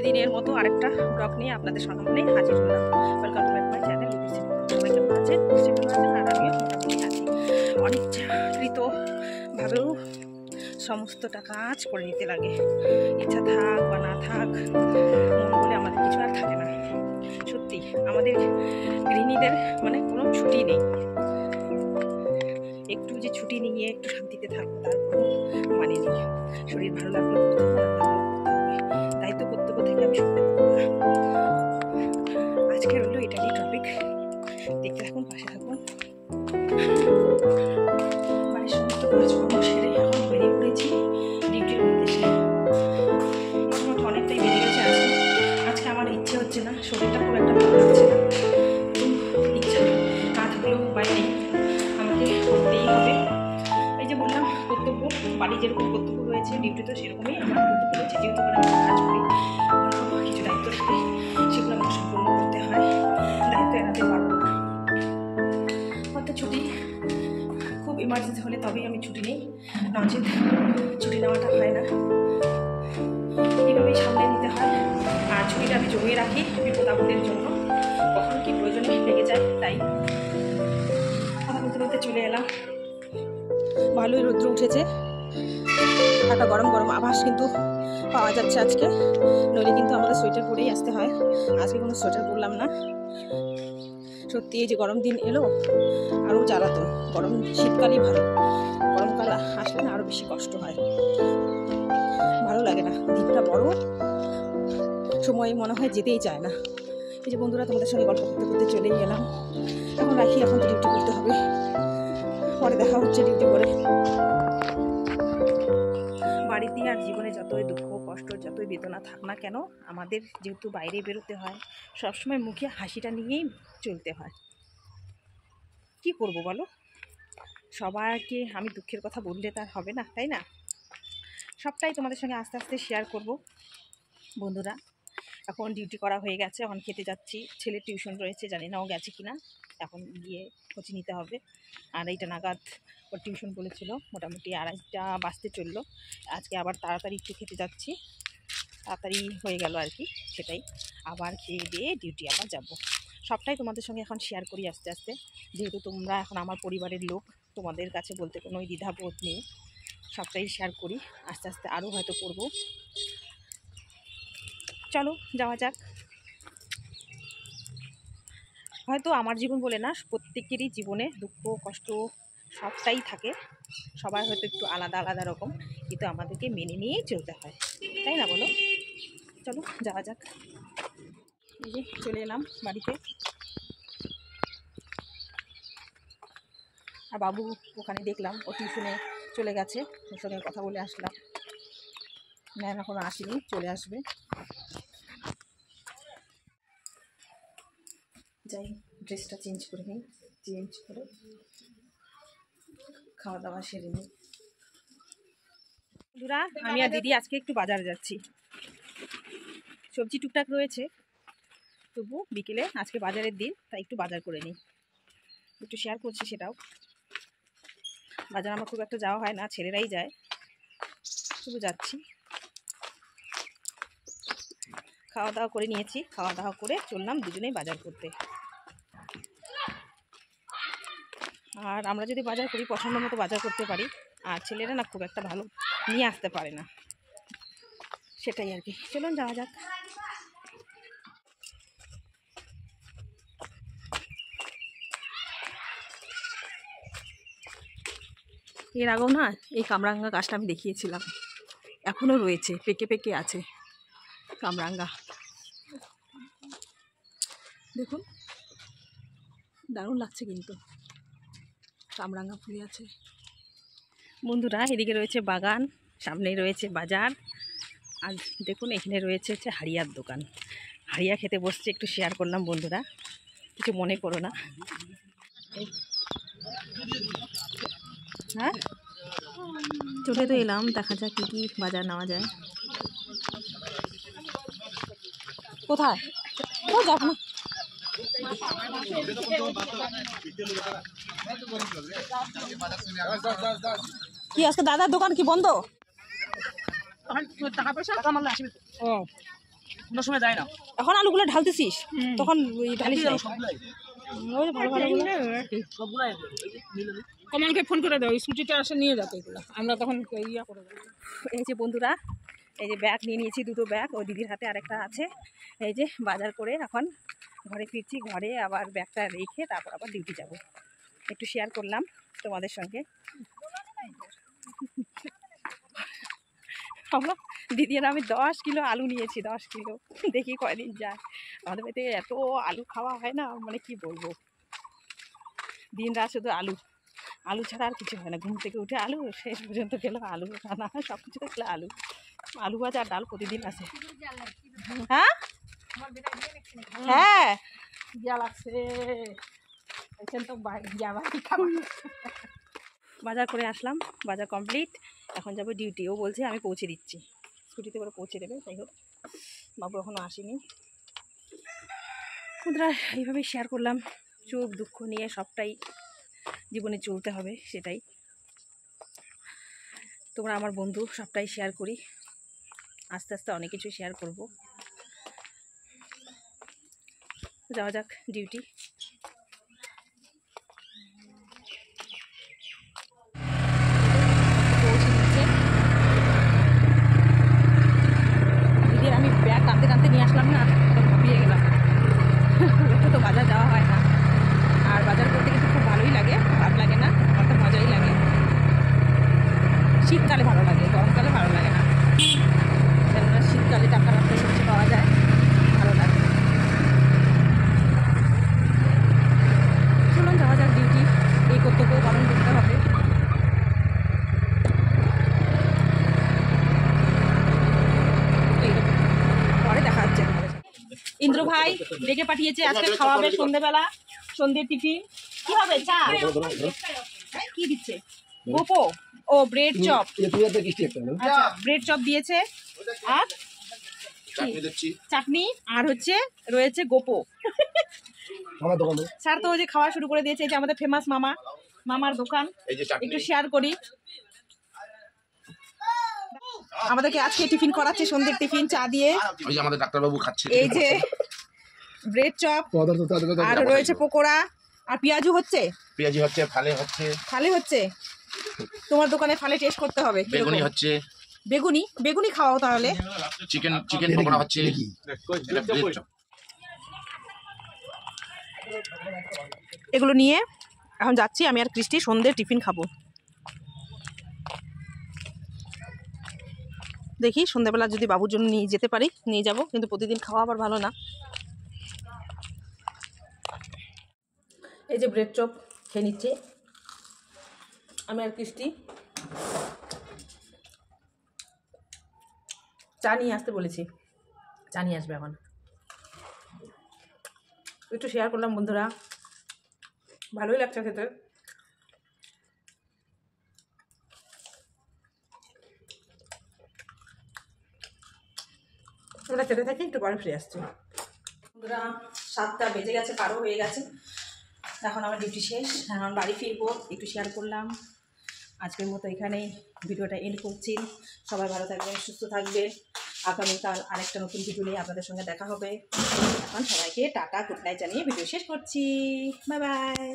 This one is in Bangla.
প্রতিদিনের মতো আরেকটা ব্লগ নিয়ে আপনাদের সামনে হাজির হলাম। Welcome to my channel. সবাই কেমন আছেন? নিশ্চয়ই ভালো আছেন, আর আমিও মোটামুটি আছি। অনেক চাকরিতভাবেও সমস্তটা কাজ করে নিতে লাগে, ইচ্ছা থাক বা না থাক, মন বলে আমাদের কিছু আর থাকে না। সত্যি আমাদের গৃহিণীদের মানে কোনো ছুটি নেই। একটু যে ছুটি নিয়ে একটু শান্তিতে থাকবো তার কোনো মানে নেই। শরীর ভালো লাগলো করতে হবে, দায়িত্ব কর্তব্য থেকে আমি শুনতে পারবো না। আজকে হলো এটারই টপিক, দেখতে থাকুন, পাশে থাকুন। বাড়ির সমস্ত কাজকর্ম সেরে এখন বেরিয়ে পড়েছি ডিউটির উদ্দেশ্যে। মোটামুটি অনেকটাই বেরিয়ে গেছে। আজকে আমার ইচ্ছে হচ্ছে না, শরীরটা খুব একটা ভালো লাগছে না। ইচ্ছা না থাকলেও উপায় নেই, আমাকে করতেই হবে। এই যে বললাম কর্তব্য, বাড়ি যেরকম কর্তব্য রয়েছে ডিউটি তো সেরকমই আমার কর্তব্য রয়েছে। যেহেতু করে আমি কাজ করি, কিছু দায়িত্ব থাকে, সেগুলো আমাকে সম্পূর্ণ করতে হয়। দায়িত্ব এড়াতে পারবো না। অর্থাৎ ছুটি খুব ইমার্জেন্সি হলে তবেই আমি ছুটি নিই, নচেত ছুটি নেওয়াটা হয় না। এইভাবেই সামনে নিতে হয়। আর ছুটিটা আমি জমিয়ে রাখি বিপদ আপদের জন্য, কখন কি প্রয়োজনে লেগে যায়। তাই কথা বলতে বলতে চলে এলাম। ভালোই রৌদ্র উঠেছে, একটা গরম গরম আভাস কিন্তু পাওয়া যাচ্ছে আজকে। নইলে কিন্তু আমাদের সোয়েটার পরেই আসতে হয়, আজকে কোনো সোয়েটার পরলাম না। সত্যি এই যে গরম দিন এলো আরও জ্বালাতন। গরম শীতকালই ভালো, গরমকাল আসলে না আরও বেশি কষ্ট হয়, ভালো লাগে না। দিনটা বড়, সময় মনে হয় যেতেই চায় না। এই যে বন্ধুরা, তোমাদের সঙ্গে গল্প করতে করতে চলেই গেলাম। এখন রাখি, এখন তো ডিউটি করতে হবে, পরে দেখা হচ্ছে ডিউটি করে। বাড়িতে আর জীবনে যতই দুঃখ কষ্ট যতই বেদনা থাক না কেন, আমাদের যেহেতু বাইরে বেরোতে হয়, সবসময় মুখে হাসিটা নিয়েই চলতে হয়। কি করব বলো, সবাইকে আমি দুঃখের কথা বললে তার হবে না, তাই না? সবটাই তোমাদের সঙ্গে আস্তে আস্তে শেয়ার করব বন্ধুরা। এখন ডিউটি করা হয়ে গেছে, এখন খেতে যাচ্ছি। ছেলের টিউশন রয়েছে, জানি না ও গেছে কিনা, এখন গিয়ে খোঁজ নিতে হবে। আর এইটা নাগাদ ওর টিউশন বলেছিল, মোটামুটি 2:30টা বাজতে চললো। আজকে আবার তাড়াতাড়ি একটু খেতে যাচ্ছি, তাড়াতাড়ি হয়ে গেল আর কি। সেটাই আবার খেয়ে দিয়ে ডিউটি আবার যাব। সবটাই তোমাদের সঙ্গে এখন শেয়ার করি আস্তে আস্তে, যেহেতু তোমরা এখন আমার পরিবারের লোক, তোমাদের কাছে বলতে কোনো দ্বিধাবোধ নেই। সবটাই শেয়ার করি আস্তে আস্তে, আরও হয়তো করব। চলো যাওয়া যাক। হয়তো আমার জীবন বলে না, প্রত্যেকেরই জীবনে দুঃখ কষ্ট সবটাই থাকে। সবাই হয়তো একটু আলাদা আলাদা রকম, কিন্তু আমাদেরকে মেনে নিয়েই চলতে হয়, তাই না বলো? চলো যাওয়া যাক। এই যে চলে এলাম বাড়িতে, আর বাবু ওখানে দেখলাম ও টিউশনে চলে গেছে, ওর সঙ্গে কথা বলে আসলাম। ম্যাম এখনো আসেনি, চলে আসবে। যাই ড্রেসটা চেঞ্জ করে নিই, চেঞ্জ করে খাওয়া দাওয়া সেরে নিই। বন্ধুরা, আমি আর দিদি আজকে একটু বাজারে যাচ্ছি। সবজি টুকটাক রয়েছে, তবু বিকেলে আজকে বাজারের দিন, তাই একটু বাজার করে নিই, একটু শেয়ার করছি সেটাও। বাজার আমার খুব একটা যাওয়া হয় না, ছেলেরাই যায়, তবু যাচ্ছি। খাওয়া দাওয়া করে নিয়েছি, খাওয়া দাওয়া করে চললাম দুজনেই বাজার করতে। আর আমরা যদি বাজার করি পছন্দ মতো বাজার করতে পারি, আর ছেলেরা না খুব একটা ভালো নিয়ে আসতে পারে না, সেটাই আর কি। চলুন যাওয়া যাক। এর আগেও না এই কামরাঙ্গা গাছটা আমি দেখিয়েছিলাম, এখনও রয়েছে, পেকে পেকে আছে কামরাঙ্গা। দেখুন দারুণ লাগছে কিন্তু, কামরাঙ্গা ফুলে আছে। বন্ধুরা, এদিকে রয়েছে বাগান, সামনেই রয়েছে বাজার, আর দেখুন এখানে রয়েছে হচ্ছে হাড়িয়ার দোকান। হাড়িয়া খেতে বসছে, একটু শেয়ার করলাম বন্ধুরা, কিছু মনে করো না। হ্যাঁ চলে তো এলাম, দেখা যাক কী কী বাজার নেওয়া যায়। কোথায় ও যাব না, কি আজকে দাদার দোকান কি বন্ধ? টাকা পয়সা ও কোনো সময় যায় না। এখন আলুগুলো ঢালতেছিস, তখন ওই ঢালিস না। ওই ভালো ভালো সবগুলাই কমলকে ফোন করে দাও, স্কুটিটা আসে নিয়ে যাতে এগুলো, আমরা তখন ইয়া করে দেবো। এই যে বন্ধুরা, এই যে ব্যাগ নিয়ে নিয়েছি, দুটো ব্যাগ, ও দিদির হাতে আরেকটা আছে। এই যে বাজার করে এখন ঘরে ফিরছি, ঘরে আবার ব্যাগটা রেখে তারপর আবার ডিউটি যাব। একটু শেয়ার করলাম তোমাদের সঙ্গে। আমরা দিদি আর আমি 10 কিলো আলু নিয়েছি, 10 কিলো, দেখি কয়দিন যায়। আমাদের বাড়িতে এত আলু খাওয়া হয় না, মানে কি বলবো, দিন রাত শুধু আলু, আলু ছাড়া আর কিছু হয় না। ঘুম থেকে উঠে আলু, শেষ পর্যন্ত গেল আলু রান্না, সব কিছু দেখলে আলু, আলু ভাজা আর ডাল প্রতিদিন আছে। হ্যাঁ হ্যাঁ ইয়া লাগছে এখান তো বাড়ি খাবার। বাজার করে আসলাম, বাজার কমপ্লিট, এখন যাবো ডিউটি। ও বলছে আমি পৌঁছে দিচ্ছি, স্কুটিতে করে পৌঁছে দেবে। যাই হোক, বাবু এখনও আসেনি। বন্ধুরা, এইভাবেই শেয়ার করলাম, সুখ দুঃখ নিয়ে সবটাই জীবনে চলতে হবে, সেটাই। তোমরা আমার বন্ধু, সবটাই শেয়ার করি, আস্তে আস্তে অনেক কিছু শেয়ার করব। যাওয়া যাক ডিউটি। দিদির আমি ব্যাগ টানতে টানতে নিয়ে আসলাম না, ভাবিয়ে গেলাম। একটু তো বাজার যাওয়া হয় না, আর বাজার করতে কিন্তু খুব ভালোই লাগে, খারাপ লাগে না, আমার তো মজাই লাগে। শীতকালে ভালো লাগে, গরমকালে ভালো লাগে না, কেননা শীতকালে টাকা রাখতে সবজি পাওয়া যায়, ভালো লাগে। চলুন যাওয়া যাক ডিউটি, এই কর্তব্য পালন করতে হবে। পরে দেখা হচ্ছে। ইন্দ্র ভাই ডেকে পাঠিয়েছে, আজকে খাওয়াবে সন্ধ্যেবেলা, সন্ধ্যের টিফিন। কি হবে? চা? কি দিচ্ছে? গোপো? ও ব্রেড চপ, আচ্ছা ব্রেড চপ দিয়েছে, আর চাটনি, আর হচ্ছে রয়েছে গোপো। স্যার তো ওই যে খাওয়া শুরু করে দিয়েছে। এই যে আমাদের ফেমাস মামার দোকান, একটু শেয়ার করি। আমাদেরকে আজকে টিফিন করাচ্ছে, সন্ধ্যের টিফিন চা দিয়ে। ওই যে আমাদের ডাক্তারবাবু খাচ্ছে, এই যে ব্রেড চপ, আর রয়েছে পকোড়া, আর পেঁয়াজু হচ্ছে, পেঁয়াজি হচ্ছে, ফালে হচ্ছে। তোমার দোকানে ফালে টেস্ট করতে হবে। বেগুনি হচ্ছে, বেগুনি খাওয়াও তাহলে। চিকেন পকোড়া হচ্ছে। এগুলো নিয়ে এখন যাচ্ছি আমি আর কৃষ্টি, সন্ধ্যে টিফিন খাবো। দেখি সন্ধ্যাবেলা যদি বাবুর জন্য নিয়ে যেতে পারি, নিয়ে যাব, কিন্তু প্রতিদিন খাওয়া আবার ভালো না। এই যে ব্রেড চপ খেয়ে নিচ্ছে আমি আর কৃষ্টি। চা নিয়ে আসতে বলেছি, চা নিয়ে আসবে এখন। একটু শেয়ার করলাম বন্ধুরা, ভালোই লাগছে খেতে। আমরা খেতে থাকি, একটু পরে ফিরে আসছি। বন্ধুরা 7টা বেজে গেছে, পারও হয়ে গেছে, এখন আমার ডিউটি শেষ, এখন বাড়ি ফিরবো। একটু শেয়ার করলাম, আজকের মতো এখানেই ভিডিওটা এন্ড করছি। সবাই ভালো থাকবেন, সুস্থ থাকবেন। আগামীকাল আরেকটা নতুন ভিডিও নিয়ে আপনাদের সঙ্গে দেখা হবে। এখন সবাইকে টাটা, গুড নাইট জানিয়ে ভিডিও শেষ করছি। Bye bye.